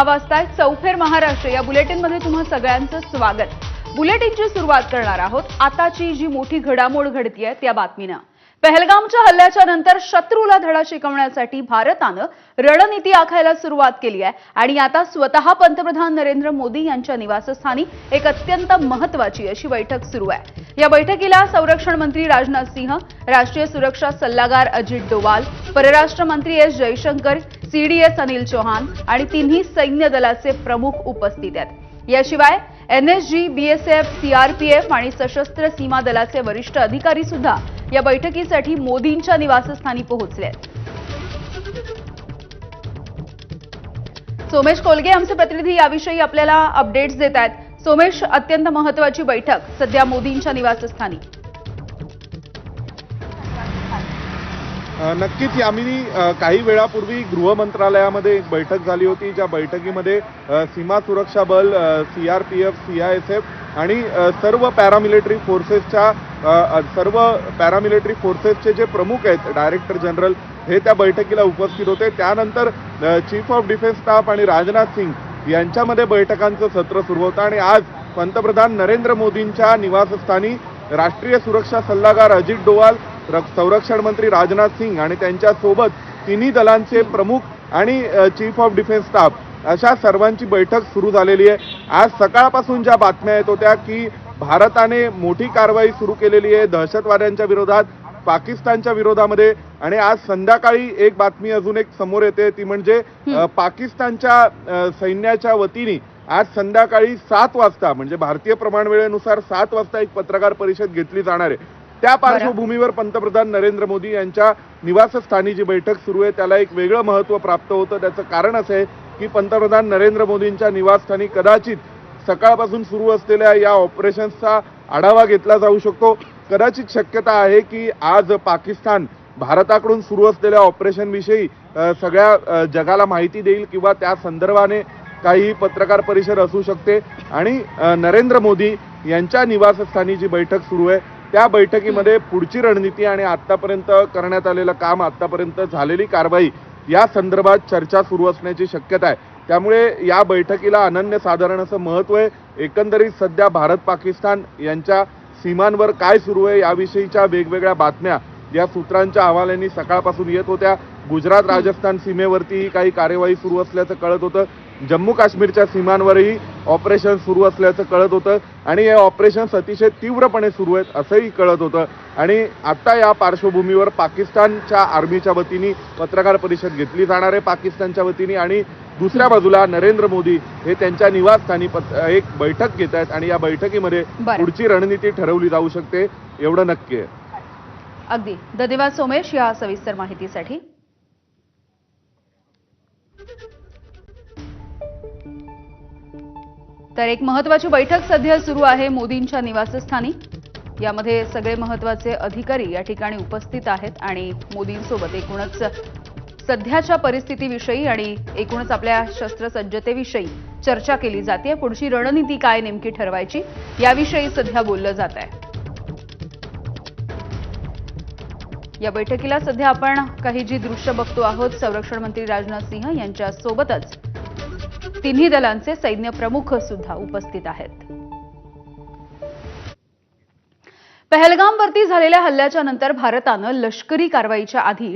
वाजताय चौफेर महाराष्ट्र या बुलेटिनमध्ये तुम्हा सगळ्यांचं स्वागत। बुलेटिनची सुरुवात करणार आहोत आताची जी मोठी घडामोड घडतीये त्या बातमीनं। पहलगामच्या हल्ल्याच्या नंतर शत्रूला धडा शिकवण्यासाठी भारतानं रणनीती आखायला सुरुवात केली आहे आणि आता स्वतः पंतप्रधान नरेंद्र मोदी यांच्या निवासस्थानी एक अत्यंत महत्त्वाची अशी बैठक सुरू आहे। या बैठकीला संरक्षण मंत्री राजनाथ सिंह, राष्ट्रीय सुरक्षा सल्लागार अजित डोवाल, परराष्ट्र मंत्री एस जयशंकर, सीडीएस अनिल चौहान आणि तिन्ही सैन्य दलाचे प्रमुख उपस्थित आहेत। याशिवाय एनएसजी, बीएसएफ, सीआरपीएफ आणि सशस्त्र सीमा दलाचे वरिष्ठ अधिकारी सुद्धा या बैठकीसाठी मोदींच्या निवासस्थानी पोहोचले आहेत। सोमेश कोलगे आमचे प्रतिनिधी याविषयी आपल्याला अपडेट्स देत आहेत। सोमेश, अत्यंत महत्त्वाची बैठक सध्या मोदींच्या निवासस्थानी। नक्कीच यामिनी काही वेळापूर्वी गृह मंत्रालयामध्ये एक बैठक झाली होती, ज्या बैठकीमध्ये सीमा सुरक्षा बल, सीआरपीएफ, सीआयएसएफ आणि सर्व पॅरामिलिटरी फोर्सेसचे जे प्रमुख आहेत, डायरेक्टर जनरल, हे त्या बैठकीला उपस्थित होते। त्यानंतर चीफ ऑफ डिफेन्स स्टाफ आणि राजनाथ सिंग यांच्यामध्ये बैठकांचं सत्र सुरू होतं आणि आज पंतप्रधान नरेंद्र मोदींच्या निवासस्थानी राष्ट्रीय सुरक्षा सल्लागार अजित डोवाल, संरक्षण मंत्री राजनाथ सिंग आणि त्यांच्या सोबत तिन्ही दलांचे प्रमुख आणि चीफ ऑफ डिफेन्स स्टाफ अशा सर्वांची बैठक सुरू झालेली आहे। आज सकाळपासून ज्या बातम्या येत होत्या की भारताने मोठी कारवाई सुरू केलेली आहे दहशतवाद्यांच्या विरोधात, पाकिस्तानच्या विरोधामध्ये, आणि आज संध्याकाळी एक बातमी अजून एक समोर येते, ती म्हणजे पाकिस्तानच्या सैन्याच्या वतीने आज संध्याकाळी 7 वाजता म्हणजे भारतीय प्रमाण वेळेनुसार 7 वाजता एक पत्रकार परिषद घेतली जाणार आहे। त्या पार्श्वभूमीवर पंतप्रधान नरेंद्र मोदी यांच्या निवासस्थानी जी बैठक सुरू आहे त्याला एक वेगळं महत्त्व प्राप्त होतं। त्याचं कारण असं आहे की पंतप्रधान नरेंद्र मोदींच्या निवासस्थानी कदाचित सकाळपासून सुरू असलेल्या या ऑपरेशन्सचा आढावा घेतला जाऊ शकतो। कदाचित शक्यता आहे की आज पाकिस्तान भारताकडून सुरू असलेल्या ऑपरेशनविषयी सगळ्या जगाला माहिती देईल किंवा त्या संदर्भाने काही पत्रकार परिषद असू शकते आणि नरेंद्र मोदी यांच्या निवासस्थानी जी बैठक सुरू आहे त्या बैठकीमध्ये पुढची रणनीती आणि आतापर्यंत करण्यात आलेलं काम, आतापर्यंत झालेली कारवाई या संदर्भात चर्चा सुरू असण्याची शक्यता आहे। त्यामुळे या बैठकीला अनन्यसाधारण असं महत्त्व आहे। एकंदरीत सध्या भारत पाकिस्तान यांच्या सीमांवर काय सुरू आहे याविषयीच्या वेगवेगळ्या बातम्या या सूत्रांच्या हवाल्यांनी सकाळपासून येत होत्या। गुजरात राजस्थान सीमेवरतीही काही कार्यवाही सुरू असल्याचं कळत होतं, जम्मू काश्मीरच्या सीमांवरही ऑपरेशन सुरू असल्याचं कळत होतं आणि हे ऑपरेशन्स अतिशय तीव्रपणे सुरू आहेत असंही कळत होतं। आणि आता या पार्श्वभूमीवर पाकिस्तानच्या आर्मीच्या वतीने पत्रकार परिषद घेतली जाणार आहे पाकिस्तानच्या वतीने, आणि दुसऱ्या बाजूला नरेंद्र मोदी हे त्यांच्या निवासस्थानी एक बैठक घेत आहेत आणि या बैठकीमध्ये पुढची रणनीती ठरवली जाऊ शकते, एवढं नक्की आहे। अगदी धन्यवाद सोमेश या सविस्तर माहितीसाठी। तर एक महत्त्वाची बैठक सध्या सुरू आहे मोदींच्या निवासस्थानी। यामध्ये सगळे महत्त्वाचे अधिकारी या ठिकाणी उपस्थित आहेत आणि मोदींसोबत एकूणच सध्याच्या परिस्थितीविषयी आणि एकूणच आपल्या शस्त्रसज्जतेविषयी चर्चा केली जाते। पुढची रणनीती काय नेमकी ठरवायची याविषयी सध्या बोललं जात आहे। या बैठकीला सध्या आपण काही जी दृश्य बघतो आहोत, संरक्षण मंत्री राजनाथ सिंह यांच्या सोबतच तिन्ही दलांचे सैन्य प्रमुख सुद्धा उपस्थित आहेत। पहलगामवरती झालेल्या हल्ल्याच्या नंतर भारतानं लष्करी कारवाईच्या आधी